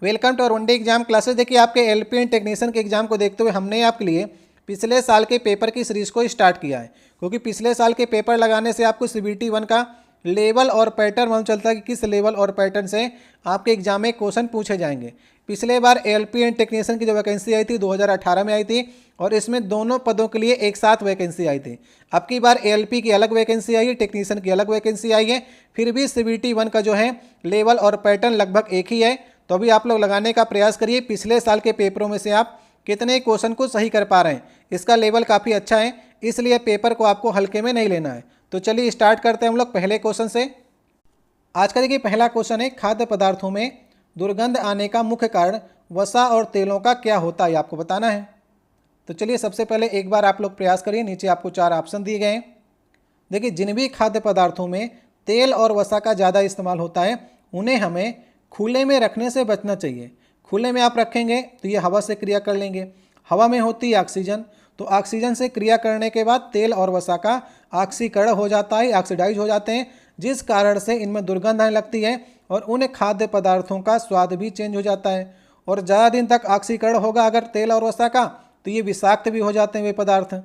Welcome to one day exam classes. देखिए आपके LP and technician के एग्जाम को देखते हुए हमने आपके लिए पिछले साल के पेपर की सीरीज को स्टार्ट किया है, क्योंकि पिछले साल के पेपर लगाने से आपको सीबीटी 1 का लेवल और पैटर्न मालूम चलता है कि किस लेवल और पैटर्न से आपके एग्जाम में क्वेश्चन पूछे जाएंगे। पिछले बार एलपी एंड टेक्नीशियन की जो वैकेंसी आई थी 2018 में आई थी और इसमें दोनों पदों के लिए एक साथ वैकेंसी आई थी। अब की बार एलपी की अलग वैकेंसी आई है, टेक्नीशियन की अलग वैकेंसी आई है, फिर भी सीबीटी 1 का जो है लेवल और पैटर्न लगभग एक ही है। तो अभी आप लोग लगाने का प्रयास करिए पिछले साल के पेपरों में से आप कितने क्वेश्चन को सही कर पा रहे हैं। इसका लेवल काफ़ी अच्छा है, इसलिए पेपर को आपको हल्के में नहीं लेना है। तो चलिए स्टार्ट करते हैं हम लोग पहले क्वेश्चन से। आज का देखिए पहला क्वेश्चन है, खाद्य पदार्थों में दुर्गंध आने का मुख्य कारण वसा और तेलों का क्या होता है, आपको बताना है। तो चलिए सबसे पहले एक बार आप लोग प्रयास करिए, नीचे आपको 4 ऑप्शन दिए गए हैं। देखिए जिन भी खाद्य पदार्थों में तेल और वसा का ज़्यादा इस्तेमाल होता है उन्हें हमें खुले में रखने से बचना चाहिए। खुले में आप रखेंगे तो ये हवा से क्रिया कर लेंगे, हवा में होती है ऑक्सीजन, तो ऑक्सीजन से क्रिया करने के बाद तेल और वसा का ऑक्सीकरण हो जाता है, ऑक्सीडाइज हो जाते हैं, जिस कारण से इनमें दुर्गंध आने लगती है और उन खाद्य पदार्थों का स्वाद भी चेंज हो जाता है। और ज़्यादा दिन तक ऑक्सीकरण होगा अगर तेल और वसा का तो ये विषाक्त भी हो जाते हैं वे पदार्थ।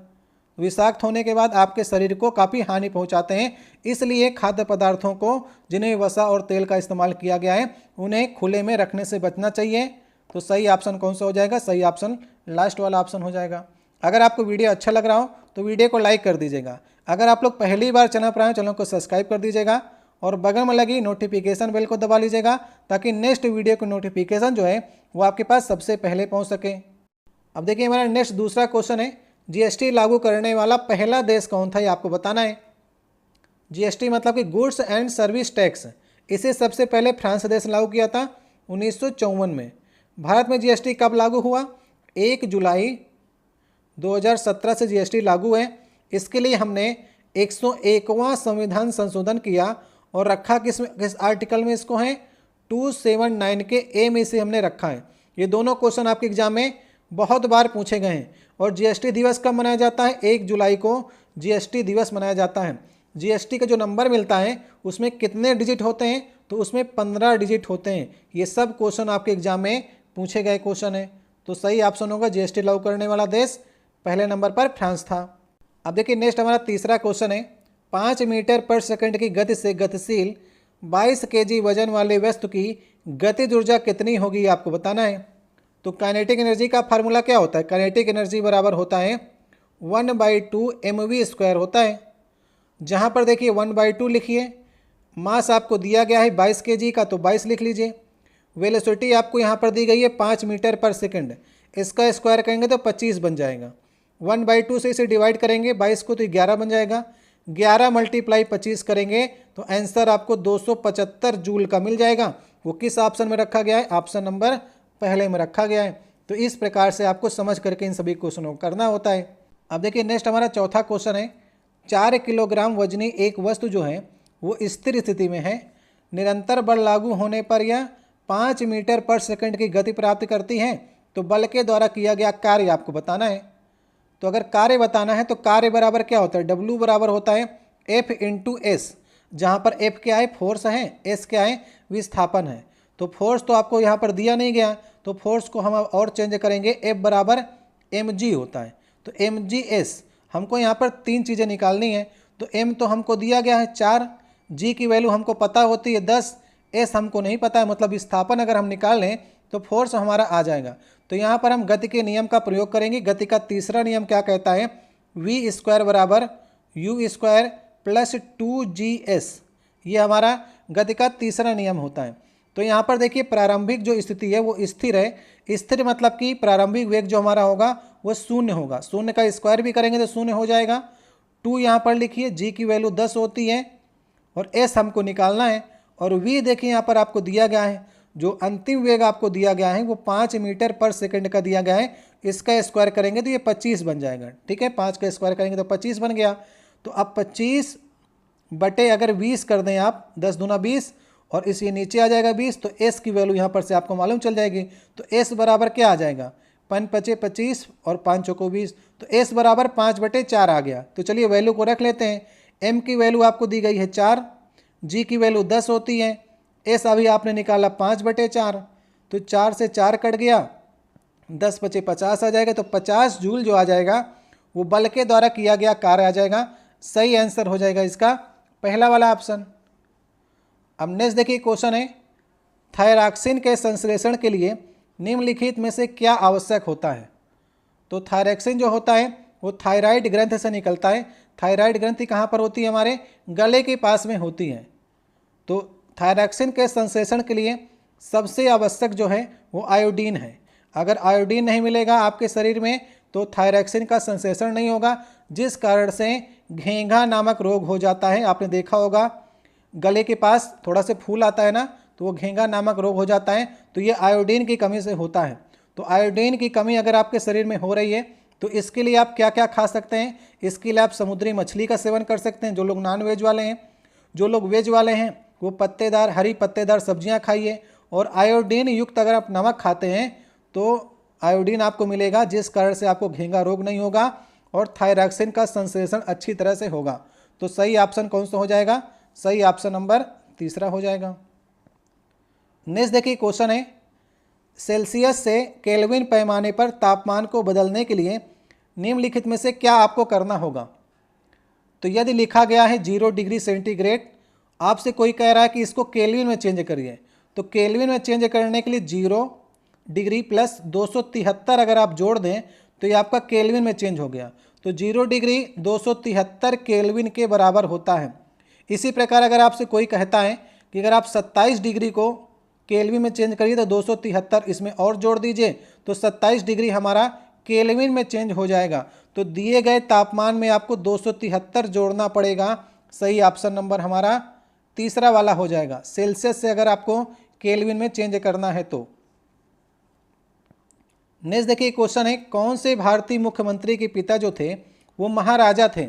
विषाक्त होने के बाद आपके शरीर को काफ़ी हानि पहुंचाते हैं, इसलिए खाद्य पदार्थों को जिन्हें वसा और तेल का इस्तेमाल किया गया है उन्हें खुले में रखने से बचना चाहिए। तो सही ऑप्शन कौन सा हो जाएगा? सही ऑप्शन लास्ट वाला ऑप्शन हो जाएगा। अगर आपको वीडियो अच्छा लग रहा हो तो वीडियो को लाइक कर दीजिएगा। अगर आप लोग पहली बार चैनल पर आए चैनल को सब्सक्राइब कर दीजिएगा और बगल में लगी नोटिफिकेशन बेल को दबा लीजिएगा, ताकि नेक्स्ट वीडियो की नोटिफिकेशन जो है वो आपके पास सबसे पहले पहुँच सके। अब देखिए हमारा नेक्स्ट दूसरा क्वेश्चन है, जीएसटी लागू करने वाला पहला देश कौन था, ये आपको बताना है। जीएसटी मतलब कि गुड्स एंड सर्विस टैक्स, इसे सबसे पहले फ्रांस देश लागू किया था 1954 में। भारत में जीएसटी कब लागू हुआ? 1 जुलाई 2017 से जीएसटी लागू है। इसके लिए हमने 101वां संविधान संशोधन किया और रखा किस आर्टिकल में इसको है? 279 के ए में इसे हमने रखा है। ये दोनों क्वेश्चन आपके एग्जाम में बहुत बार पूछे गए हैं। और जीएसटी दिवस कब मनाया जाता है? 1 जुलाई को जीएसटी दिवस मनाया जाता है। जीएसटी का जो नंबर मिलता है उसमें कितने डिजिट होते हैं? तो उसमें 15 डिजिट होते हैं। ये सब क्वेश्चन आपके एग्जाम में पूछे गए क्वेश्चन है। तो सही ऑप्शन होगा जीएसटी लागू करने वाला देश पहले नंबर पर फ्रांस था। अब देखिए नेक्स्ट हमारा तीसरा क्वेश्चन है, 5 मीटर पर सेकंड की गति से गतिशील 22 केजी वजन वाले वस्तु की गतिज ऊर्जा कितनी होगी, आपको बताना है। तो काइनेटिक एनर्जी का फार्मूला क्या होता है? काइनेटिक एनर्जी बराबर होता है 1/2 mv² होता है। जहाँ पर देखिए 1/2 लिखिए, मास आपको दिया गया है 22 kg का, तो 22 लिख लीजिए। वेलोसिटी आपको यहाँ पर दी गई है 5 मीटर पर सेकंड, इसका स्क्वायर करेंगे तो 25 बन जाएगा। 1/2 से इसे डिवाइड करेंगे 22 को तो 11 बन जाएगा। 11 × 25 करेंगे तो आंसर आपको 275 जूल का मिल जाएगा। वो किस ऑप्शन में रखा गया है? ऑप्शन नंबर पहले में रखा गया है। तो इस प्रकार से आपको समझ करके इन सभी क्वेश्चनों को करना होता है। अब देखिए नेक्स्ट हमारा चौथा क्वेश्चन है, 4 किलोग्राम वजनी एक वस्तु जो है वो स्थिर स्थिति में है, निरंतर बल लागू होने पर यह 5 मीटर पर सेकंड की गति प्राप्त करती है। तो बल के द्वारा किया गया कार्य आपको बताना है। तो अगर कार्य बताना है तो कार्य बराबर क्या होता है? W बराबर होता है F × S, जहाँ पर F क्या है? फोर्स है, S क्या है? विस्थापन है। तो फोर्स तो आपको यहाँ पर दिया नहीं गया, तो फोर्स को हम और चेंज करेंगे, F बराबर mg होता है। तो mgs हमको यहाँ पर 3 चीज़ें निकालनी है। तो m तो हमको दिया गया है 4, g की वैल्यू हमको पता होती है 10, s हमको नहीं पता है, मतलब विस्थापन अगर हम निकाल लें तो फोर्स हमारा आ जाएगा। तो यहाँ पर हम गति के नियम का प्रयोग करेंगे। गति का तीसरा नियम क्या कहता है? v² बराबर u² प्लस 2gs, ये हमारा गति का तीसरा नियम होता है। तो यहाँ पर देखिए प्रारंभिक जो स्थिति है वो स्थिर है। स्थिर मतलब कि प्रारंभिक वेग जो हमारा होगा वो 0 होगा। 0 का स्क्वायर भी करेंगे तो 0 हो जाएगा। 2 यहाँ पर लिखिए, g की वैल्यू 10 होती है और s हमको निकालना है। और v देखिए यहाँ पर आपको दिया गया है, जो अंतिम वेग आपको दिया गया है वो 5 मीटर पर सेकंड का दिया गया है। इसका स्क्वायर करेंगे तो ये 25 बन जाएगा। ठीक है, 5 का स्क्वायर करेंगे तो 25 बन गया। तो अब 25 बटे अगर 20 कर दें आप, 10 दूना 20 और इसी नीचे आ जाएगा 20, तो s की वैल्यू यहाँ पर से आपको मालूम चल जाएगी। तो s बराबर क्या आ जाएगा? 5 × 5 = 25 और 5 × 20, तो s बराबर 5/4 आ गया। तो चलिए वैल्यू को रख लेते हैं। m की वैल्यू आपको दी गई है 4, g की वैल्यू 10 होती है, s अभी आपने निकाला 5/4, तो 4 से 4 कट गया, 10 बचे 50 आ जाएगा। तो 50 जूल जो आ जाएगा वो बल के द्वारा किया गया कार्य आ जाएगा। सही आंसर हो जाएगा इसका पहला वाला ऑप्शन। अब नेक्स्ट देखिए क्वेश्चन है, थायरॉक्सिन के संश्लेषण के लिए निम्नलिखित में से क्या आवश्यक होता है। तो थायरॉक्सिन जो होता है वो थायराइड ग्रंथि से निकलता है। थायराइड ग्रंथि कहाँ पर होती है, हमारे गले के पास में होती है। तो थायरॉक्सिन के संश्लेषण के लिए सबसे आवश्यक जो है वो आयोडीन है। अगर आयोडीन नहीं मिलेगा आपके शरीर में तो थायरॉक्सिन का संश्लेषण नहीं होगा, जिस कारण से घेंघा नामक रोग हो जाता है। आपने देखा होगा गले के पास थोड़ा सा फूल आता है ना, तो वो घेंघा नामक रोग हो जाता है। तो ये आयोडीन की कमी से होता है। तो आयोडीन की कमी अगर आपके शरीर में हो रही है तो इसके लिए आप क्या क्या खा सकते हैं। इसके लिए आप समुद्री मछली का सेवन कर सकते हैं, जो लोग नॉन वेज वाले हैं। जो लोग वेज वाले हैं वो पत्तेदार, हरी पत्तेदार सब्जियां खाइए। और आयोडीन युक्त अगर आप नमक खाते हैं तो आयोडीन आपको मिलेगा, जिस कारण से आपको घेंघा रोग नहीं होगा और थायरॉक्सिन का संश्लेषण अच्छी तरह से होगा। तो सही ऑप्शन कौन सा हो जाएगा, सही ऑप्शन नंबर तीसरा हो जाएगा। नेक्स्ट देखिए क्वेश्चन है, सेल्सियस से केल्विन पैमाने पर तापमान को बदलने के लिए निम्नलिखित में से क्या आपको करना होगा। तो यदि लिखा गया है 0 डिग्री सेंटीग्रेड, आपसे कोई कह रहा है कि इसको केल्विन में चेंज करिए। तो केल्विन में चेंज करने के लिए 0 डिग्री प्लस 273 अगर आप जोड़ दें तो ये आपका केल्विन में चेंज हो गया। तो 0 डिग्री 273 केल्विन के बराबर होता है। इसी प्रकार अगर आपसे कोई कहता है कि अगर आप 27 डिग्री को केल्विन में चेंज करिए तो 273 इसमें और जोड़ दीजिए तो 27 डिग्री हमारा केल्विन में चेंज हो जाएगा। तो दिए गए तापमान में आपको 273 जोड़ना पड़ेगा। सही ऑप्शन नंबर हमारा तीसरा वाला हो जाएगा, सेल्सियस से अगर आपको केल्विन में चेंज करना है तो। नेक्स्ट देखिए क्वेश्चन है, कौन से भारतीय मुख्यमंत्री के पिता जो थे वो महाराजा थे।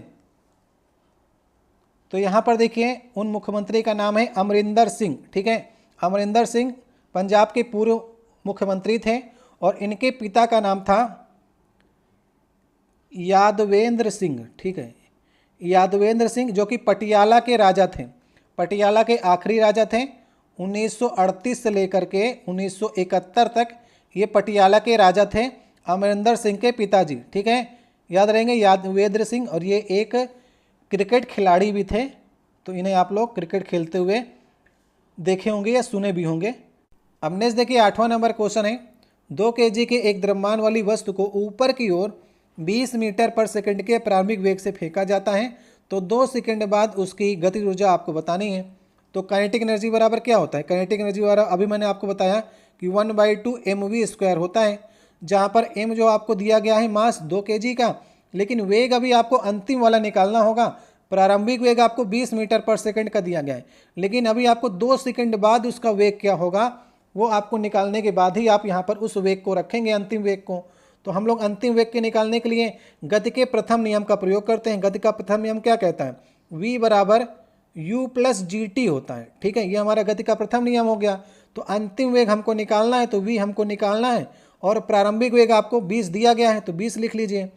तो यहाँ पर देखिए उन मुख्यमंत्री का नाम है अमरिंदर सिंह। ठीक है, अमरिंदर सिंह पंजाब के पूर्व मुख्यमंत्री थे और इनके पिता का नाम था यादवेंद्र सिंह। ठीक है, यादवेंद्र सिंह जो कि पटियाला के राजा थे, पटियाला के आखिरी राजा थे। 1938 से लेकर के 1971 तक ये पटियाला के राजा थे, अमरिंदर सिंह के पिताजी। ठीक है, याद रहेंगे यादवेंद्र सिंह। और ये एक क्रिकेट खिलाड़ी भी थे, तो इन्हें आप लोग क्रिकेट खेलते हुए देखे होंगे या सुने भी होंगे। अब नेक्स्ट देखिए 8वां नंबर क्वेश्चन है, 2 kg के एक द्रव्यमान वाली वस्तु को ऊपर की ओर 20 मीटर पर सेकंड के प्रारंभिक वेग से फेंका जाता है तो 2 सेकंड बाद उसकी गतिज ऊर्जा आपको बतानी है। तो काइनेटिक एनर्जी बराबर क्या होता है, काइनेटिक एनर्जी बराबर अभी मैंने आपको बताया कि 1/2 mv² होता है, जहाँ पर m जो आपको दिया गया है मास 2 kg का, लेकिन वेग अभी आपको अंतिम वाला निकालना होगा। प्रारंभिक वेग आपको 20 मीटर पर सेकंड का दिया गया है, लेकिन अभी आपको 2 सेकंड बाद उसका वेग क्या होगा वो आपको निकालने के बाद ही आप यहाँ पर उस वेग को रखेंगे, अंतिम वेग को। तो हम लोग अंतिम वेग के निकालने के लिए गति के प्रथम नियम का प्रयोग करते हैं। गति का प्रथम नियम क्या कहता है, v बराबर u प्लस gt होता है। ठीक है, ये हमारा गति का प्रथम नियम हो गया। तो अंतिम वेग हमको निकालना है तो v हमको निकालना है और प्रारंभिक वेग आपको 20 दिया गया है तो 20 लिख लीजिए।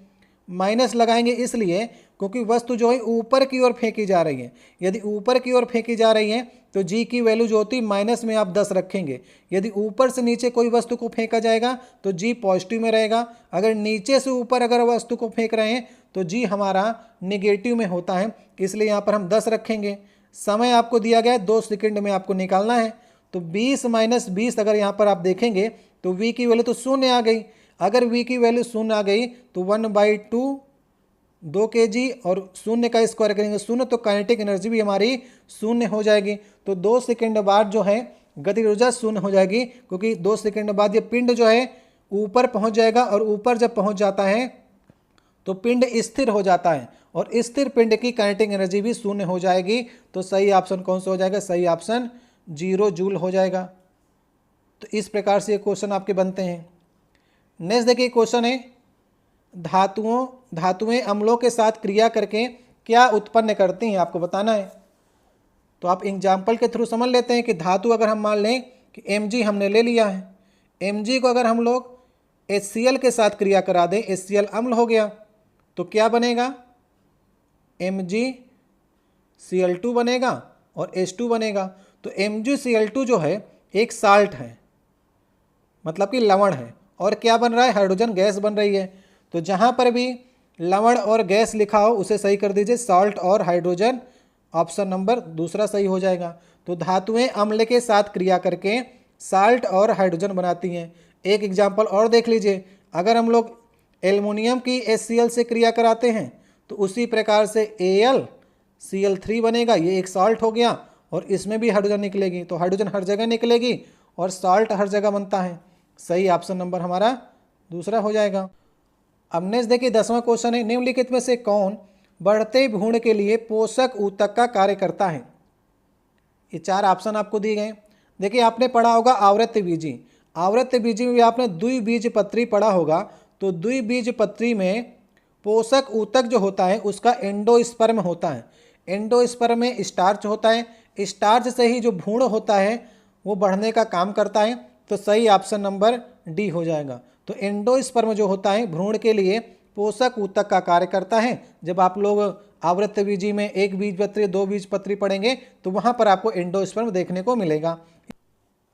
माइनस लगाएंगे इसलिए क्योंकि वस्तु जो है ऊपर की ओर फेंकी जा रही है। यदि ऊपर की ओर फेंकी जा रही है तो g की वैल्यू जो होती है माइनस में आप 10 रखेंगे। यदि ऊपर से नीचे कोई वस्तु को फेंका जाएगा तो g पॉजिटिव में रहेगा। अगर नीचे से ऊपर अगर वस्तु को फेंक रहे हैं तो g हमारा निगेटिव में होता है, इसलिए यहाँ पर हम 10 रखेंगे। समय आपको दिया गया है 2 सेकंड में आपको निकालना है। तो 20 माइनस 20 अगर यहाँ पर आप देखेंगे तो v की वैल्यू तो शून्य आ गई। अगर v की वैल्यू शून्य आ गई तो 1/2 2 kg और शून्य का स्क्वायर करेंगे शून्य, तो काइनेटिक एनर्जी भी हमारी शून्य हो जाएगी। तो 2 सेकंड बाद जो है गतिज ऊर्जा शून्य हो जाएगी, क्योंकि 2 सेकंड बाद ये पिंड जो है ऊपर पहुंच जाएगा और ऊपर जब पहुंच जाता है तो पिंड स्थिर हो जाता है और स्थिर पिंड की काइनेटिक एनर्जी भी शून्य हो जाएगी। तो सही ऑप्शन कौन सा हो जाएगा, सही ऑप्शन 0 जूल हो जाएगा। तो इस प्रकार से ये क्वेश्चन आपके बनते हैं। नेक्स्ट देखिए क्वेश्चन है, धातुएं अम्लों के साथ क्रिया करके क्या उत्पन्न करती हैं, आपको बताना है। तो आप एग्जाम्पल के थ्रू समझ लेते हैं कि धातु अगर हम मान लें कि Mg हमने ले लिया है, Mg को अगर हम लोग HCl के साथ क्रिया करा दें, HCl अम्ल हो गया तो क्या बनेगा, MgCl2 बनेगा और H2 बनेगा। तो MgCl2 जो है एक साल्ट है, मतलब कि लवण है, और क्या बन रहा है, हाइड्रोजन गैस बन रही है। तो जहाँ पर भी लवण और गैस लिखा हो उसे सही कर दीजिए, सॉल्ट और हाइड्रोजन, ऑप्शन नंबर दूसरा सही हो जाएगा। तो धातुएं अम्ल के साथ क्रिया करके साल्ट और हाइड्रोजन बनाती हैं। एक एग्जाम्पल और देख लीजिए, अगर हम लोग एल्युमिनियम की HCl से क्रिया कराते हैं तो उसी प्रकार से AlCl3 बनेगा, ये एक सॉल्ट हो गया, और इसमें भी हाइड्रोजन निकलेगी। तो हाइड्रोजन हर जगह निकलेगी और सॉल्ट हर जगह बनता है। सही ऑप्शन नंबर हमारा दूसरा हो जाएगा। अब नेक्स्ट देखिए 10वां क्वेश्चन है, निम्नलिखित में से कौन बढ़ते भ्रूण के लिए पोषक ऊतक का कार्य करता है। ये 4 ऑप्शन आपको दिए गए। देखिए आपने पढ़ा होगा आवृत्ति बीजी, आवृत्ति बीजी में भी आपने द्विबीजपत्री पढ़ा होगा। तो द्विबीजपत्री में पोषक ऊतक जो होता है उसका एंडोस्पर्म होता है। एंडोस्पर्म में स्टार्च होता है, स्टार्च से ही जो भ्रूण होता है वो बढ़ने का काम करता है। तो सही ऑप्शन नंबर डी हो जाएगा। तो एंडोस्पर्म जो होता है भ्रूण के लिए पोषक ऊतक का कार्य करता है। जब आप लोग आवृत्ति बीजी में एक बीजपत्री, दो बीजपत्री पढ़ेंगे तो वहाँ पर आपको एंडोस्पर्म देखने को मिलेगा।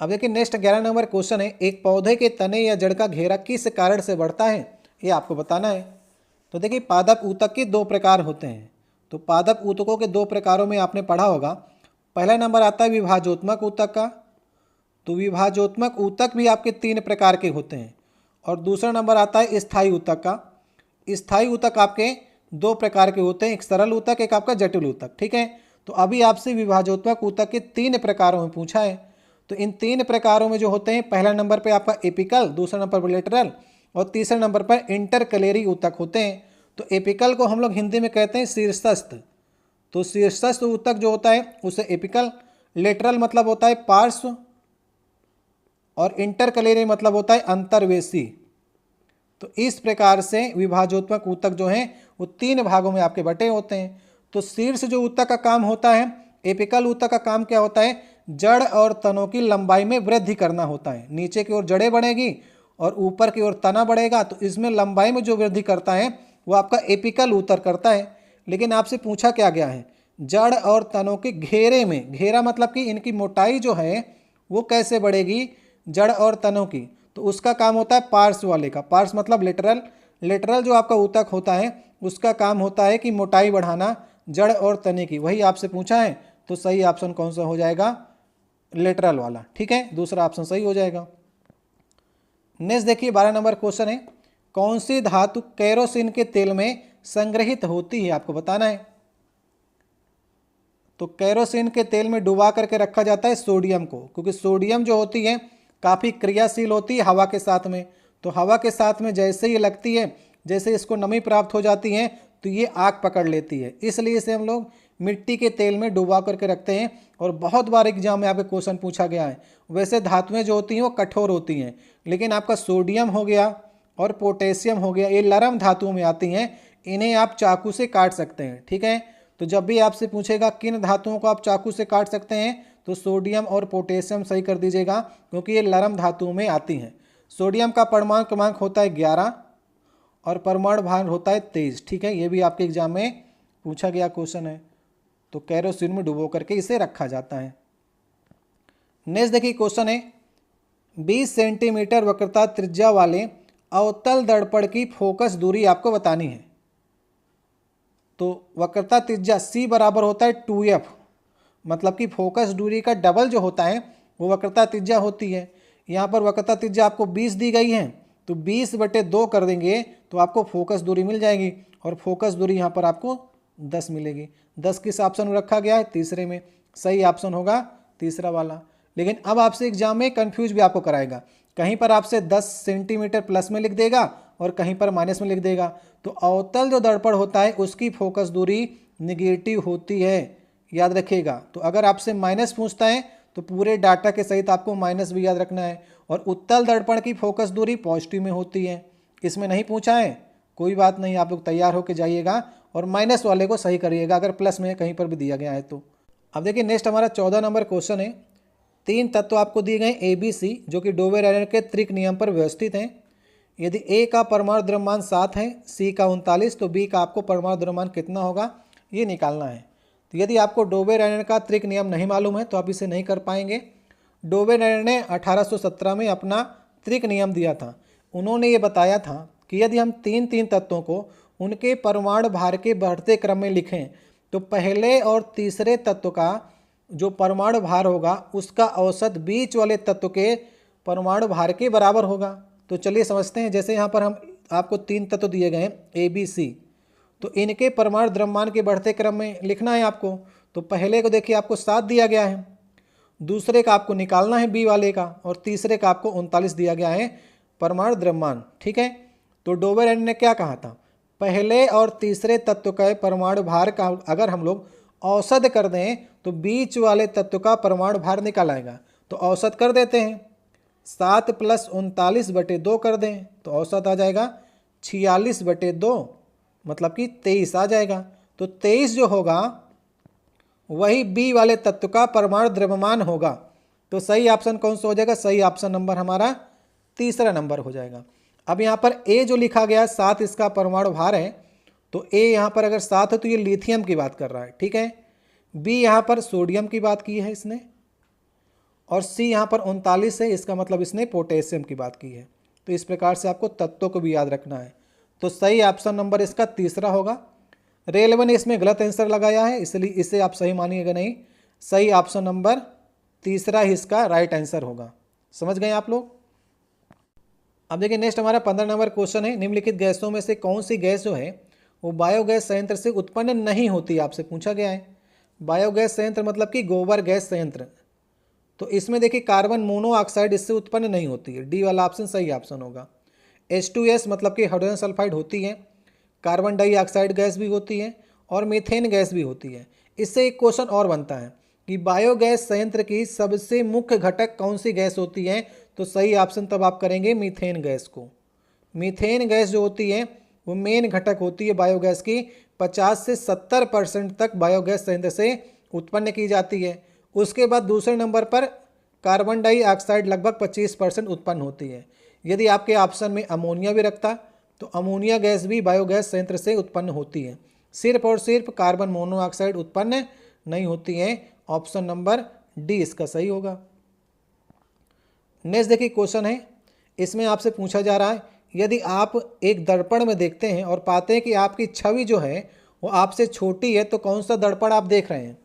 अब देखिए नेक्स्ट 11 नंबर क्वेश्चन है, एक पौधे के तने या जड़ का घेरा किस कारण से बढ़ता है, ये आपको बताना है। तो देखिए पादप ऊतक के 2 प्रकार होते हैं। तो पादप ऊतकों के 2 प्रकारों में आपने पढ़ा होगा। पहला नंबर आता है विभाजोत्मक ऊतक का। तो विभाजोत्मक ऊतक भी आपके 3 प्रकार के होते हैं। और दूसरा नंबर आता है स्थायी ऊतक का। स्थायी ऊतक आपके 2 प्रकार के होते हैं, एक सरल ऊतक, एक आपका जटिल ऊतक। ठीक है, तो अभी आपसे विभाजोत्मक ऊतक के 3 प्रकारों में पूछा है। तो इन 3 प्रकारों में जो होते हैं, पहला नंबर पे आपका एपिकल, दूसरा नंबर पर लेटरल और तीसरा नंबर पर इंटरकलेरी ऊतक होते हैं। तो एपिकल को हम लोग हिंदी में कहते हैं शीर्षस्थ। तो शीर्षस्थ ऊतक जो होता है उसे एपिकल, लेटरल मतलब होता है पार्श्व, और इंटरकलेरी मतलब होता है अंतर्वेशी। तो इस प्रकार से विभाजोत्मक ऊतक जो हैं वो 3 भागों में आपके बटे होते हैं। तो शीर्ष जो ऊतक का काम होता है, एपिकल ऊतक का काम क्या होता है, जड़ और तनों की लंबाई में वृद्धि करना होता है। नीचे की ओर जड़ें बढ़ेगी और ऊपर की ओर तना बढ़ेगा, तो इसमें लंबाई में जो वृद्धि करता है वो आपका एपिकल ऊतक करता है। लेकिन आपसे पूछा क्या गया है, जड़ और तनों के घेरे में, घेरा मतलब कि इनकी मोटाई जो है वो कैसे बढ़ेगी, जड़ और तनों की, तो उसका काम होता है पार्श्व वाले का। पार्श्व मतलब लेटरल। लेटरल जो आपका ऊतक होता है उसका काम होता है कि मोटाई बढ़ाना जड़ और तने की। वही आपसे पूछा है, तो सही ऑप्शन कौन सा हो जाएगा, लेटरल वाला। ठीक है, दूसरा ऑप्शन सही हो जाएगा। नेक्स्ट देखिए 12 नंबर क्वेश्चन है, कौन सी धातु केरोसिन के तेल में संग्रहित होती है, आपको बताना है। तो केरोसिन के तेल में डुबा करके रखा जाता है सोडियम को, क्योंकि सोडियम जो होती है काफ़ी क्रियाशील होती है हवा के साथ में। तो हवा के साथ में जैसे ही लगती है, जैसे इसको नमी प्राप्त हो जाती है तो ये आग पकड़ लेती है। इसलिए इसे हम लोग मिट्टी के तेल में डुबा करके रखते हैं। और बहुत बार एग्जाम में आपके क्वेश्चन पूछा गया है। वैसे धातुएं जो होती हैं वो कठोर होती हैं, लेकिन आपका सोडियम हो गया और पोटेशियम हो गया, ये नरम धातुओं में आती हैं। इन्हें आप चाकू से काट सकते हैं। ठीक है, तो जब भी आपसे पूछेगा किन धातुओं को आप चाकू से काट सकते हैं, तो सोडियम और पोटेशियम सही कर दीजिएगा, क्योंकि ये नरम धातुओं में आती हैं। सोडियम का परमाणु क्रमांक होता है 11 और परमाणु भार होता है 23। ठीक है, ये भी आपके एग्जाम में पूछा गया क्वेश्चन है। तो केरोसिन में डुबो करके इसे रखा जाता है। नेक्स्ट देखिए क्वेश्चन है, 20 सेंटीमीटर वक्रता त्रिज्या वाले अवतल दर्पण की फोकस दूरी आपको बतानी है। तो वक्रता त्रिज्या C बराबर होता है 2f, मतलब कि फोकस दूरी का डबल जो होता है वो वक्रता त्रिज्या होती है। यहाँ पर वक्रता त्रिज्या आपको 20 दी गई है, तो 20/2 कर देंगे तो आपको फोकस दूरी मिल जाएगी। और फोकस दूरी यहाँ पर आपको 10 मिलेगी। 10 किस ऑप्शन में रखा गया है, तीसरे में। सही ऑप्शन होगा तीसरा वाला। लेकिन अब आपसे एग्जाम में कंफ्यूज भी आपको कराएगा, कहीं पर आपसे 10 सेंटीमीटर प्लस में लिख देगा और कहीं पर माइनस में लिख देगा। तो अवतल जो दर्पण होता है उसकी फोकस दूरी निगेटिव होती है, याद रखिएगा। तो अगर आपसे माइनस पूछता है तो पूरे डाटा के सहित आपको माइनस भी याद रखना है। और उत्तल दर्पण की फोकस दूरी पॉजिटिव में होती है। इसमें नहीं पूछा है, कोई बात नहीं, आप लोग तैयार होकर जाइएगा और माइनस वाले को सही करिएगा अगर प्लस में कहीं पर भी दिया गया है तो। अब देखिए नेक्स्ट हमारा 14 नंबर क्वेश्चन है, 3 तत्व आपको दिए गए ABC जो कि डोबे-रेनर के त्रिक नियम पर व्यवस्थित हैं। यदि A का परमाणु द्रव्यमान 7 है, C का 39, तो B का आपको परमाणु द्रव्यमान कितना होगा ये निकालना है। तो यदि आपको डोबे-रेनर का त्रिक नियम नहीं मालूम है तो आप इसे नहीं कर पाएंगे। डोबे-रेनर ने 1817 में अपना स्तरीक नियम दिया था। उन्होंने ये बताया था कि यदि हम तीन तीन तत्वों को उनके परमाणु भार के बढ़ते क्रम में लिखें तो पहले और तीसरे तत्व का जो परमाणु भार होगा उसका औसत बीच वाले तत्व के परमाणु भार के बराबर होगा। तो चलिए समझते हैं। जैसे यहाँ पर हम आपको तीन तत्व दिए गए हैं ए बी सी, तो इनके परमाणु द्रव्यमान के बढ़ते क्रम में लिखना है आपको। तो पहले को देखिए आपको 7 दिया गया है, दूसरे का आपको निकालना है बी वाले का, और तीसरे का आपको 39 दिया गया है परमाणु द्रव्यमान। ठीक है, तो डोबेर ने क्या कहा था, पहले और तीसरे तत्व का परमाणु भार का अगर हम लोग औसत कर दें तो बीच वाले तत्व का परमाणु भार निकल आएगा। तो औसत कर देते हैं, 7 + 39/2 कर दें तो औसत आ जाएगा 46/2, मतलब कि 23 आ जाएगा। तो 23 जो होगा वही बी वाले तत्व का परमाणु द्रव्यमान होगा। तो सही ऑप्शन कौन सा हो जाएगा, सही ऑप्शन नंबर हमारा तीसरा नंबर हो जाएगा। अब यहाँ पर ए जो लिखा गया 7 इसका परमाणु भार है, तो ए यहाँ पर अगर 7 है तो ये लिथियम की बात कर रहा है। ठीक है, बी यहाँ पर सोडियम की बात की है इसने, और सी यहाँ पर 39 है, इसका मतलब इसने पोटेशियम की बात की है। तो इस प्रकार से आपको तत्वों को भी याद रखना है। तो सही ऑप्शन नंबर इसका तीसरा होगा। रेलवे ने इसमें गलत आंसर लगाया है, इसलिए इसे आप सही मानिएगा नहीं। सही ऑप्शन नंबर तीसरा ही इसका राइट आंसर होगा। समझ गए आप लोग। अब देखिए नेक्स्ट हमारा 15 नंबर क्वेश्चन है, निम्नलिखित गैसों में से कौन सी गैस जो है वो बायोगैस संयंत्र से उत्पन्न नहीं होती, आपसे पूछा गया है। बायोगैस संयंत्र मतलब कि गोबर गैस संयंत्र। तो इसमें देखिए कार्बन मोनोऑक्साइड इससे उत्पन्न नहीं होती है, डी वाला ऑप्शन सही ऑप्शन होगा। H2S मतलब कि हाइड्रोजन सल्फाइड होती है, कार्बन डाइऑक्साइड गैस भी होती है और मीथेन गैस भी होती है। इससे एक क्वेश्चन और बनता है कि बायोगैस संयंत्र की सबसे मुख्य घटक कौन सी गैस होती है, तो सही ऑप्शन तब आप करेंगे मीथेन गैस को। मीथेन गैस जो होती है वो मेन घटक होती है बायोगैस की, 50 से 70% तक बायोगैस संयंत्र से उत्पन्न की जाती है। उसके बाद दूसरे नंबर पर कार्बन डाइऑक्साइड लगभग 25% उत्पन्न होती है। यदि आपके ऑप्शन में अमोनिया भी रखता तो अमोनिया गैस भी बायोगैस संयंत्र से उत्पन्न होती है, सिर्फ और सिर्फ कार्बन मोनोऑक्साइड उत्पन्न नहीं होती है। ऑप्शन नंबर डी इसका सही होगा। नेक्स्ट देखिए क्वेश्चन है, इसमें आपसे पूछा जा रहा है यदि आप एक दर्पण में देखते हैं और पाते हैं कि आपकी छवि जो है वो आपसे छोटी है, तो कौन सा दर्पण आप देख रहे हैं।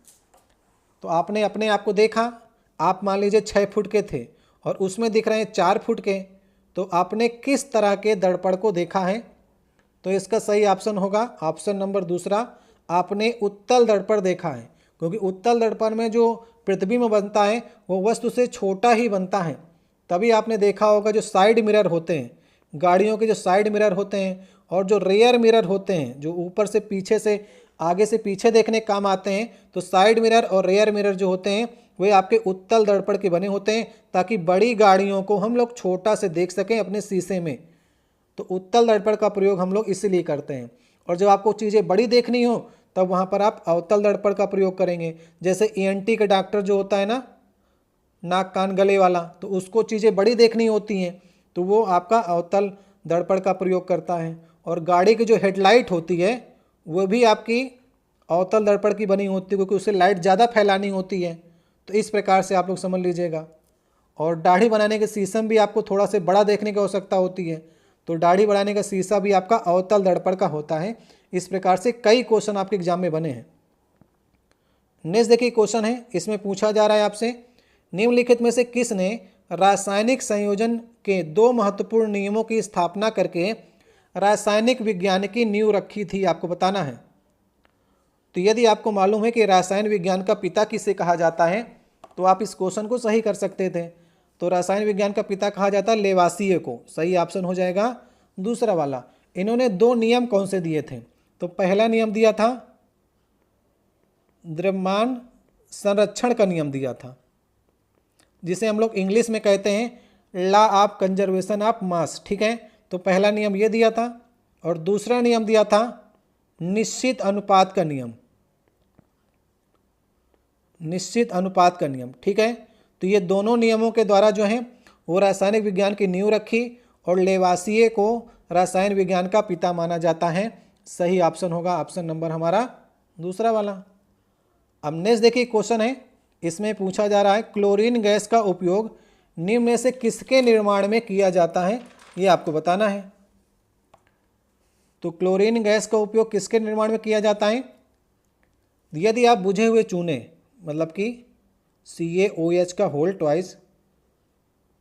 तो आपने अपने आप को देखा, आप मान लीजिए 6 फुट के थे और उसमें दिख रहे हैं 4 फुट के, तो आपने किस तरह के दर्पण को देखा है। तो इसका सही ऑप्शन होगा ऑप्शन नंबर दूसरा, आपने उत्तल दर्पण देखा है, क्योंकि उत्तल दर्पण में जो प्रतिबिंब बनता है वो वस्तु से छोटा ही बनता है। तभी आपने देखा होगा जो साइड मिरर होते हैं, गाड़ियों के जो साइड मिरर होते हैं और जो रेयर मिरर होते हैं जो ऊपर से पीछे से आगे से पीछे देखने काम आते हैं, तो साइड मिरर और रेयर मिरर जो होते हैं वे आपके उत्तल दर्पण के बने होते हैं, ताकि बड़ी गाड़ियों को हम लोग छोटा से देख सकें अपने शीशे में। तो उत्तल दर्पण का प्रयोग हम लोग इसीलिए करते हैं। और जब आपको चीज़ें बड़ी देखनी हो तब वहाँ पर आप अवतल दर्पण का प्रयोग करेंगे। जैसे ENT का डॉक्टर जो होता है ना, नाक कान गले वाला, तो उसको चीज़ें बड़ी देखनी होती हैं तो वो आपका अवतल दर्पण का प्रयोग करता है। और गाड़ी की जो हेडलाइट होती है वो भी आपकी अवतल दर्पण की बनी होती है, क्योंकि उससे लाइट ज़्यादा फैलानी होती है। तो इस प्रकार से आप लोग समझ लीजिएगा। और दाढ़ी बनाने के शीशम भी आपको थोड़ा से बड़ा देखने की आवश्यकता होती है, तो दाढ़ी बनाने का शीशा भी आपका अवतल दर्पण का होता है। इस प्रकार से कई क्वेश्चन आपके एग्जाम में बने हैं। नेक्स्ट देखिए क्वेश्चन है, इसमें पूछा जा रहा है आपसे निम्नलिखित में से किसने रासायनिक संयोजन के 2 महत्वपूर्ण नियमों की स्थापना करके रासायनिक विज्ञान की नींव रखी थी, आपको बताना है। तो यदि आपको मालूम है कि रासायन विज्ञान का पिता किसे कहा जाता है तो आप इस क्वेश्चन को सही कर सकते थे। तो रसायन विज्ञान का पिता कहा जाता है लेवासिए को, सही ऑप्शन हो जाएगा दूसरा वाला। इन्होंने 2 नियम कौन से दिए थे, तो पहला नियम दिया था द्रव्यमान संरक्षण का नियम दिया था, जिसे हम लोग इंग्लिश में कहते हैं law of conservation of mass. ठीक है, तो पहला नियम ये दिया था। और दूसरा नियम दिया था निश्चित अनुपात का नियम, निश्चित अनुपात का नियम। ठीक है, तो ये दोनों नियमों के द्वारा जो है वो रासायनिक विज्ञान की नींव रखी और लेवासिए को रसायन विज्ञान का पिता माना जाता है। सही ऑप्शन होगा ऑप्शन नंबर हमारा दूसरा वाला। अब नेक्स्ट देखिए क्वेश्चन है, इसमें पूछा जा रहा है क्लोरीन गैस का उपयोग निम्न में से किसके निर्माण में किया जाता है, ये आपको बताना है। तो क्लोरीन गैस का उपयोग किसके निर्माण में किया जाता है? यदि आप बुझे हुए चूने मतलब कि CaOH का होल ट्वाइस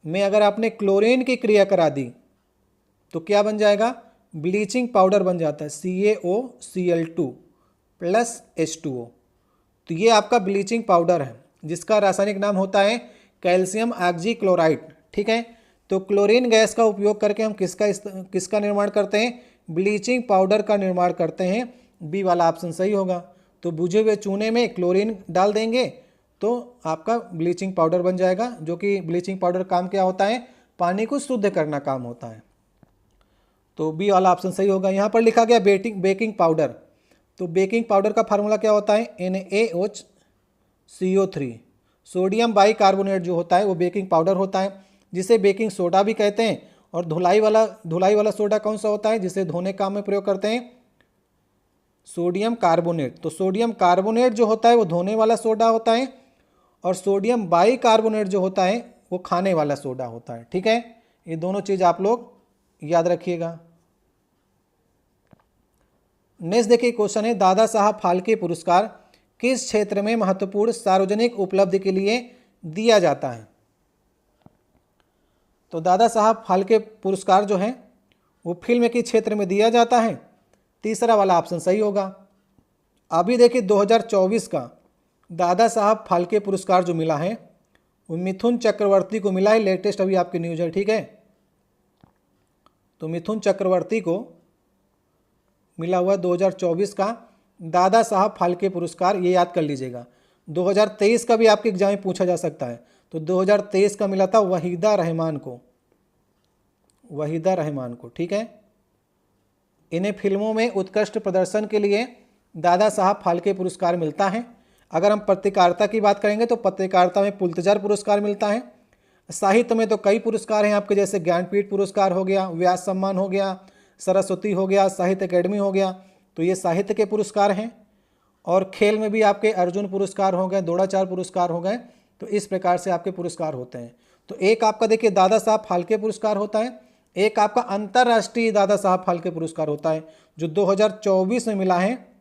में अगर आपने क्लोरीन की क्रिया करा दी तो क्या बन जाएगा? ब्लीचिंग पाउडर बन जाता है, CaOCl2 प्लस H2O। तो ये आपका ब्लीचिंग पाउडर है जिसका रासायनिक नाम होता है कैल्शियम ऑक्सीक्लोराइड। ठीक है, तो क्लोरीन गैस का उपयोग करके हम किसका निर्माण करते हैं? ब्लीचिंग पाउडर का निर्माण करते हैं। बी वाला ऑप्शन सही होगा। तो बुझे हुए चूने में क्लोरीन डाल देंगे तो आपका ब्लीचिंग पाउडर बन जाएगा, जो कि ब्लीचिंग पाउडर काम क्या होता है? पानी को शुद्ध करना काम होता है। तो बी वाला ऑप्शन सही होगा। यहाँ पर लिखा गया बेकिंग पाउडर। तो बेकिंग पाउडर का फार्मूला क्या होता है? NaOCO3। सोडियम बाइकार्बोनेट जो होता है वो बेकिंग पाउडर होता है, जिसे बेकिंग सोडा भी कहते हैं। और धुलाई वाला सोडा कौन सा होता है जिसे धोने काम में प्रयोग करते हैं? Sodium carbonate. तो सोडियम कार्बोनेट जो होता है वो धोने वाला सोडा होता है, और सोडियम बाइकार्बोनेट जो होता है वो खाने वाला सोडा होता है। ठीक है, ये दोनों चीज़ आप लोग याद रखिएगा। नेक्स्ट देखिए क्वेश्चन है, दादा साहब फाल्के पुरस्कार किस क्षेत्र में महत्वपूर्ण सार्वजनिक उपलब्धि के लिए दिया जाता है? तो दादा साहब फाल्के पुरस्कार जो है वो फिल्म के क्षेत्र में दिया जाता है। तीसरा वाला ऑप्शन सही होगा। अभी देखिए 2024 का दादा साहब फाल्के पुरस्कार जो मिला है वो मिथुन चक्रवर्ती को मिला है। लेटेस्ट अभी आपकी न्यूज है। ठीक है, तो मिथुन चक्रवर्ती को मिला हुआ 2024 का दादा साहब फाल्के पुरस्कार, ये याद कर लीजिएगा। 2023 का भी आपके एग्जाम में पूछा जा सकता है। तो 2023 का मिला था वहीदा रहमान को। ठीक है, इन्हें फिल्मों में उत्कृष्ट प्रदर्शन के लिए दादा साहब फाल्के पुरस्कार मिलता है। अगर हम पत्रकारिता की बात करेंगे तो पत्रकारिता में पुलित्जर पुरस्कार मिलता है। साहित्य में तो कई पुरस्कार हैं आपके, जैसे ज्ञानपीठ पुरस्कार हो गया, व्यास सम्मान हो गया, सरस्वती हो गया, साहित्य अकेडमी हो गया। तो ये साहित्य के पुरस्कार हैं। और खेल में भी आपके अर्जुन पुरस्कार हो गए, द्रोणाचार्य पुरस्कार हो गए। तो इस प्रकार से आपके पुरस्कार होते हैं। तो एक आपका देखिए दादा साहब फाल्के पुरस्कार होता है, एक आपका अंतर्राष्ट्रीय दादा साहब फाल्के पुरस्कार होता है जो 2024 में मिला है।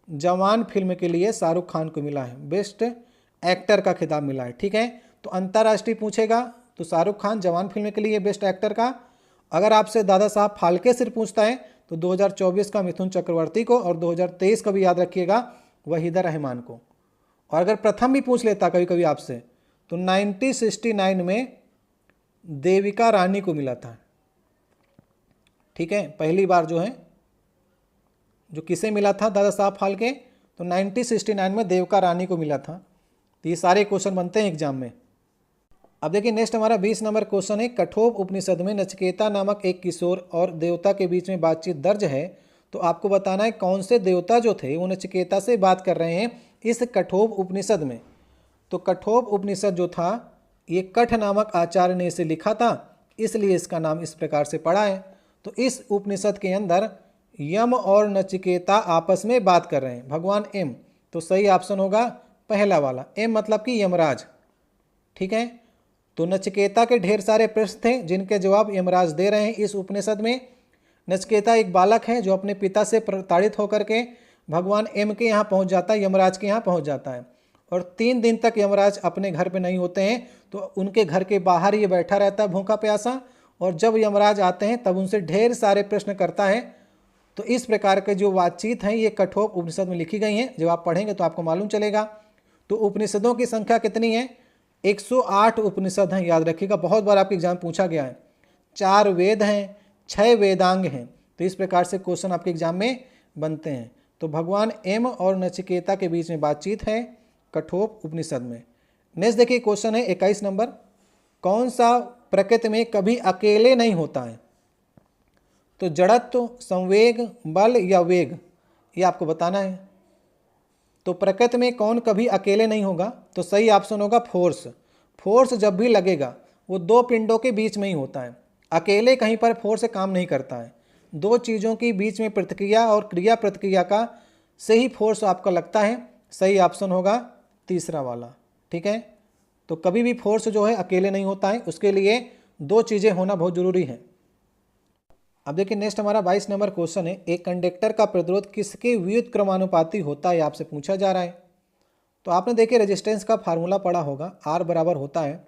जवान फिल्म के लिए शाहरुख खान को मिला है, बेस्ट एक्टर का खिताब मिला है। ठीक है, तो अंतर्राष्ट्रीय पूछेगा तो शाहरुख खान जवान फिल्म के लिए बेस्ट एक्टर का। अगर आपसे दादा साहब फाल्के सिर्फ पूछता है तो 2024 का मिथुन चक्रवर्ती को, और 2023 का भी याद रखिएगा वहीदा रहमान को। और अगर प्रथम भी पूछ लेता कभी कभी आपसे तो 1969 में देविका रानी को मिला था। ठीक है, पहली बार जो किसे मिला था दादा साहब फाल्के, तो 1969 में देविका रानी को मिला था। तो ये सारे क्वेश्चन बनते हैं एग्जाम में। अब देखिए नेक्स्ट हमारा 20 नंबर क्वेश्चन है, कठोप उपनिषद में नचिकेता नामक एक किशोर और देवता के बीच में बातचीत दर्ज है। तो आपको बताना है कौन से देवता जो थे वो नचिकेता से बात कर रहे हैं इस कठोप उपनिषद में। तो कठोप उपनिषद जो था ये कठ नामक आचार्य ने इसे लिखा था, इसलिए इसका नाम इस प्रकार से पड़ा है। तो इस उपनिषद के अंदर यम और नचिकेता आपस में बात कर रहे हैं, भगवान एम। तो सही ऑप्शन होगा पहला वाला, एम मतलब कि यमराज। ठीक है, तो नचिकेता के ढेर सारे प्रश्न थे जिनके जवाब यमराज दे रहे हैं इस उपनिषद में। नचिकेता एक बालक है जो अपने पिता से प्रताड़ित होकर के भगवान एम के यहाँ पहुँच जाता है, यमराज के यहाँ पहुँच जाता है। और 3 दिन तक यमराज अपने घर पे नहीं होते हैं, तो उनके घर के बाहर ये बैठा रहता है भूखा प्यासा। और जब यमराज आते हैं तब उनसे ढेर सारे प्रश्न करता है। तो इस प्रकार के जो बातचीत हैं ये कठोप उपनिषद में लिखी गई हैं। जब आप पढ़ेंगे तो आपको मालूम चलेगा। तो उपनिषदों की संख्या कितनी है? 108 उपनिषद हैं, याद रखिएगा। बहुत बार आपके एग्जाम पूछा गया है। 4 वेद हैं, 6 वेदांग हैं। तो इस प्रकार से क्वेश्चन आपके एग्जाम में बनते हैं। तो भगवान एम और नचिकेता के बीच में बातचीत है कठोप उपनिषद में। नेक्स्ट देखिए क्वेश्चन है 21 नंबर, कौन सा प्रकृति में कभी अकेले नहीं होता है? तो जड़त्व, संवेग, बल या वेग, ये आपको बताना है। तो प्रकृति में कौन कभी अकेले नहीं होगा? तो सही ऑप्शन होगा फोर्स। फोर्स जब भी लगेगा वो 2 पिंडों के बीच में ही होता है, अकेले कहीं पर फोर्स काम नहीं करता है। 2 चीज़ों के बीच में प्रतिक्रिया और क्रिया प्रतिक्रिया का से ही फोर्स आपका लगता है। सही ऑप्शन होगा तीसरा वाला। ठीक है, तो कभी भी फोर्स जो है अकेले नहीं होता है, उसके लिए दो चीज़ें होना बहुत ज़रूरी है। अब देखिए नेक्स्ट हमारा 22 नंबर क्वेश्चन है, एक कंडक्टर का प्रतिरोध किसके व्युत्क्रमानुपाती होता है, आपसे पूछा जा रहा है। तो आपने देखिए रेजिस्टेंस का फार्मूला पढ़ा होगा, R बराबर होता है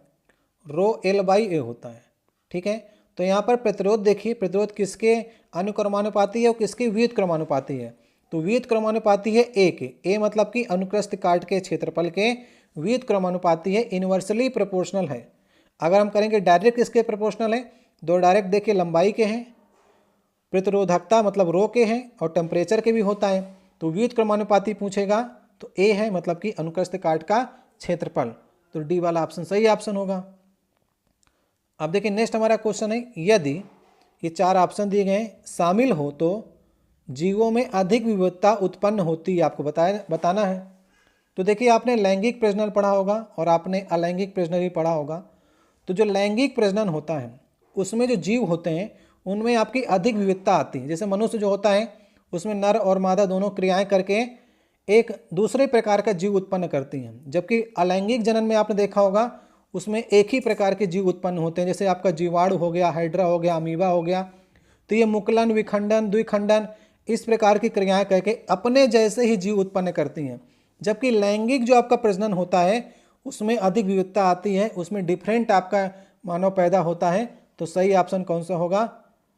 रो L बाई ए होता है, ठीक है। तो यहाँ पर प्रतिरोध देखिए, प्रतिरोध किसके अनुक्रमानुपाती है और किसके व्युत्क्रमानुपाती है। तो व्युत्क्रमानुपाती है ए के, ए मतलब कि अनुप्रस्थ काट के क्षेत्रफल के व्युत्क्रमानुपाती है, इन्वर्सली प्रोपोर्शनल है। अगर हम करेंगे डायरेक्ट किसके प्रोपोर्शनल है, दो डायरेक्ट देखिए लंबाई के हैं, प्रतिरोधकता मतलब रो के हैं और टेम्परेचर के भी होता है। तो व्युत्क्रमानुपाती पूछेगा तो ए है मतलब कि अनुप्रस्थ काट का क्षेत्रफल, तो डी वाला ऑप्शन सही ऑप्शन होगा। अब देखिए नेक्स्ट हमारा क्वेश्चन है, यदि ये चार ऑप्शन दिए गए शामिल हो तो जीवों में अधिक विविधता उत्पन्न होती है, आपको बताना है। तो देखिए आपने लैंगिक प्रजनन पढ़ा होगा और आपने अलैंगिक प्रजनन भी पढ़ा होगा। तो जो लैंगिक प्रजनन होता है उसमें जो जीव होते हैं उनमें आपकी अधिक विविधता आती है। जैसे मनुष्य जो होता है उसमें नर और मादा दोनों क्रियाएं करके एक दूसरे प्रकार का जीव उत्पन्न करती हैं, जबकि अलैंगिक जनन में आपने देखा होगा उसमें एक ही प्रकार के जीव उत्पन्न होते हैं। जैसे आपका जीवाणु हो गया, हाइड्रा हो गया, अमीबा हो गया। तो ये मुकुलन, विखंडन, द्विखंडन इस प्रकार की क्रियाएं करके अपने जैसे ही जीव उत्पन्न करती हैं। जबकि लैंगिक जो आपका प्रजनन होता है उसमें अधिक विविधता आती है, उसमें डिफरेंट आपका मानव पैदा होता है। तो सही ऑप्शन कौन सा होगा,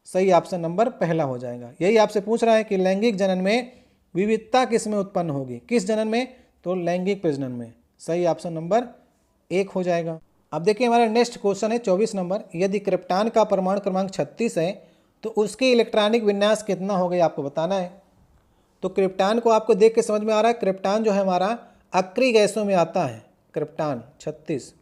सही ऑप्शन नंबर पहला हो जाएगा। यही आपसे पूछ रहा है कि लैंगिक जनन में विविधता किस में उत्पन्न होगी, किस जनन में, तो लैंगिक प्रजनन में। सही ऑप्शन नंबर 1 हो जाएगा। अब देखिए हमारा नेक्स्ट क्वेश्चन है 24 नंबर, यदि क्रिप्टॉन का परमाणु क्रमांक 36 है तो उसके इलेक्ट्रॉनिक विन्यास कितना हो गया, आपको बताना है। तो क्रिप्टॉन को आपको देख के समझ में आ रहा है, क्रिप्टॉन जो है हमारा अक्रिय गैसों में आता है, क्रिप्टॉन 36,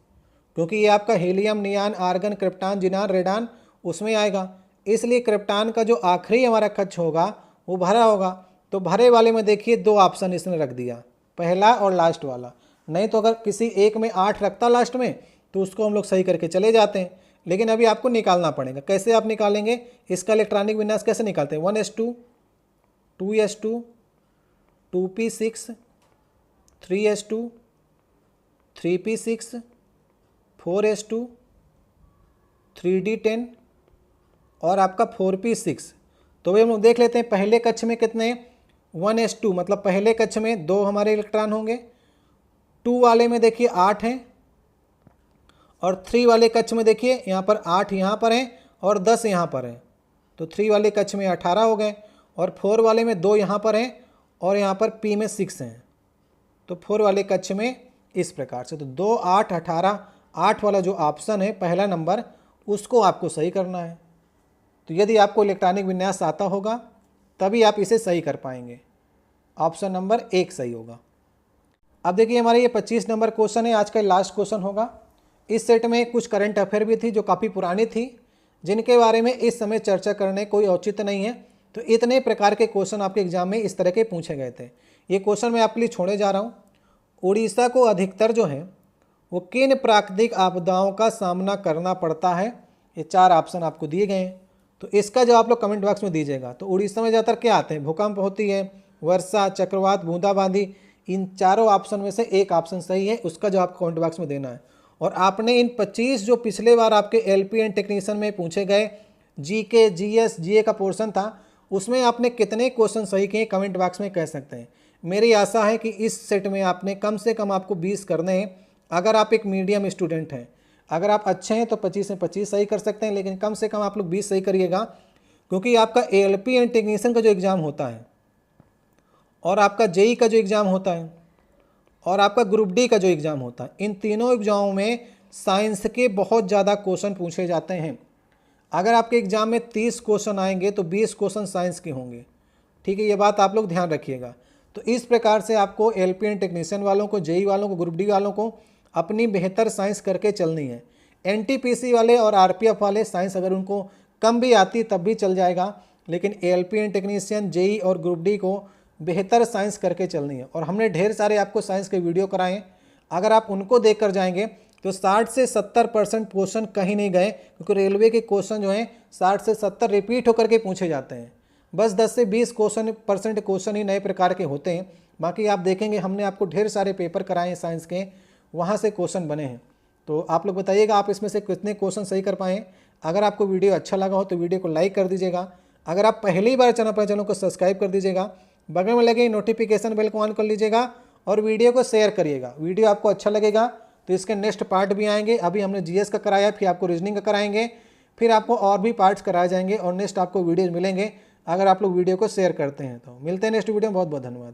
क्योंकि ये आपका हीलियम, नियान, आर्गन, क्रिप्टॉन, जिनान, रेडान उसमें आएगा। इसलिए क्रिप्टॉन का जो आखिरी हमारा कक्ष होगा वो भरा होगा। तो भरे वाले में देखिए दो ऑप्शन इसने रख दिया, पहला और लास्ट वाला। नहीं तो अगर किसी एक में 8 रखता लास्ट में तो उसको हम लोग सही करके चले जाते हैं, लेकिन अभी आपको निकालना पड़ेगा। कैसे आप निकालेंगे, इसका इलेक्ट्रॉनिक विन्यास कैसे निकालते हैं, 1s2, 2s2, 2p6, 3s2, 3p6, 4s2, 3d10 और आपका 4p6। तो भाई हम लोग देख लेते हैं पहले कक्ष में कितने, 1s2 मतलब पहले कक्ष में 2 हमारे इलेक्ट्रॉन होंगे, 2 वाले में देखिए 8 हैं और 3 वाले कक्ष में देखिए यहाँ पर 8 यहाँ पर हैं और 10 यहाँ पर हैं। तो 3 वाले कक्ष में 18 हो गए और 4 वाले में 2 यहाँ पर हैं और यहाँ पर p में 6 हैं। तो 4 वाले कक्ष में इस प्रकार से। तो 2, 8, 18, 8 वाला जो ऑप्शन है पहला नंबर उसको आपको सही करना है। तो यदि आपको इलेक्ट्रॉनिक विन्यास आता होगा तभी आप इसे सही कर पाएंगे। ऑप्शन नंबर 1 सही होगा। अब देखिए हमारे ये 25 नंबर क्वेश्चन है, आज का लास्ट क्वेश्चन होगा। इस सेट में कुछ करंट अफेयर भी थी जो काफ़ी पुरानी थी, जिनके बारे में इस समय चर्चा करने कोई औचित्य नहीं है। तो इतने प्रकार के क्वेश्चन आपके एग्जाम में इस तरह के पूछे गए थे। ये क्वेश्चन मैं आपके लिए छोड़े जा रहा हूँ। उड़ीसा को अधिकतर जो है वो किन प्राकृतिक आपदाओं का सामना करना पड़ता है, ये 4 ऑप्शन आपको दिए गए हैं। तो इसका जवाब आप लोग कमेंट बॉक्स में दीजिएगा। तो उड़ीसा में ज़्यादातर क्या आते हैं, भूकंप होती है, वर्षा, चक्रवात, बूंदाबांदी। इन चारों ऑप्शन में से एक ऑप्शन सही है, उसका जवाब कमेंट बॉक्स में देना है। और आपने इन 25 जो पिछले बार आपके एलपी एंड टेक्नीशियन में पूछे गए जीके, जीएस, जीए का पोर्शन था, उसमें आपने कितने क्वेश्चन सही किए कमेंट बॉक्स में कह सकते हैं। मेरी आशा है कि इस सेट में आपने कम से कम आपको 20 करने हैं। अगर आप एक मीडियम स्टूडेंट हैं, अगर आप अच्छे हैं तो 25 में 25 सही कर सकते हैं, लेकिन कम से कम आप लोग 20 सही करिएगा, क्योंकि आपका एलपी एंड टेक्नीशियन का जो एग्ज़ाम होता है और आपका जेई का जो एग्ज़ाम होता है और आपका ग्रुप डी का जो एग्ज़ाम होता है, इन तीनों एग्जामों में साइंस के बहुत ज़्यादा क्वेश्चन पूछे जाते हैं। अगर आपके एग्ज़ाम में 30 क्वेश्चन आएंगे तो 20 क्वेश्चन साइंस के होंगे, ठीक है। ये बात आप लोग ध्यान रखिएगा। तो इस प्रकार से आपको एलपी एंड टेक्नीशियन वालों को, जेई वालों को, ग्रुप डी वालों को अपनी बेहतर साइंस करके चलनी है। एनटीपीसी वाले और आरपीएफ वाले साइंस अगर उनको कम भी आती तब भी चल जाएगा, लेकिन एलपी एंड टेक्नीशियन, जेई और ग्रुप डी को बेहतर साइंस करके चलनी है। और हमने ढेर सारे आपको साइंस के वीडियो कराए हैं, अगर आप उनको देख कर जाएंगे तो 60 से 70% क्वेश्चन कहीं नहीं गए, क्योंकि रेलवे के क्वेश्चन जो हैं 60 से 70 रिपीट होकर के पूछे जाते हैं। बस 10 से 20% क्वेश्चन ही नए प्रकार के होते हैं। बाकी आप देखेंगे हमने आपको ढेर सारे पेपर कराए हैं साइंस के, वहाँ से क्वेश्चन बने हैं। तो आप लोग बताइएगा आप इसमें से कितने क्वेश्चन सही कर पाएँ। अगर आपको वीडियो अच्छा लगा हो तो वीडियो को लाइक कर दीजिएगा। अगर आप पहली बार चैनल को सब्सक्राइब कर दीजिएगा, बगल में लगे नोटिफिकेशन बेल को ऑन कर लीजिएगा और वीडियो को शेयर करिएगा। वीडियो आपको अच्छा लगेगा तो इसके नेक्स्ट पार्ट भी आएंगे। अभी हमने जीएस का कराया, फिर आपको रीजनिंग का कराएंगे, फिर आपको और भी पार्ट्स कराए जाएंगे और नेक्स्ट आपको वीडियोज मिलेंगे अगर आप लोग वीडियो को शेयर करते हैं। तो मिलते हैं नेक्स्ट वीडियो में। बहुत बहुत धन्यवाद।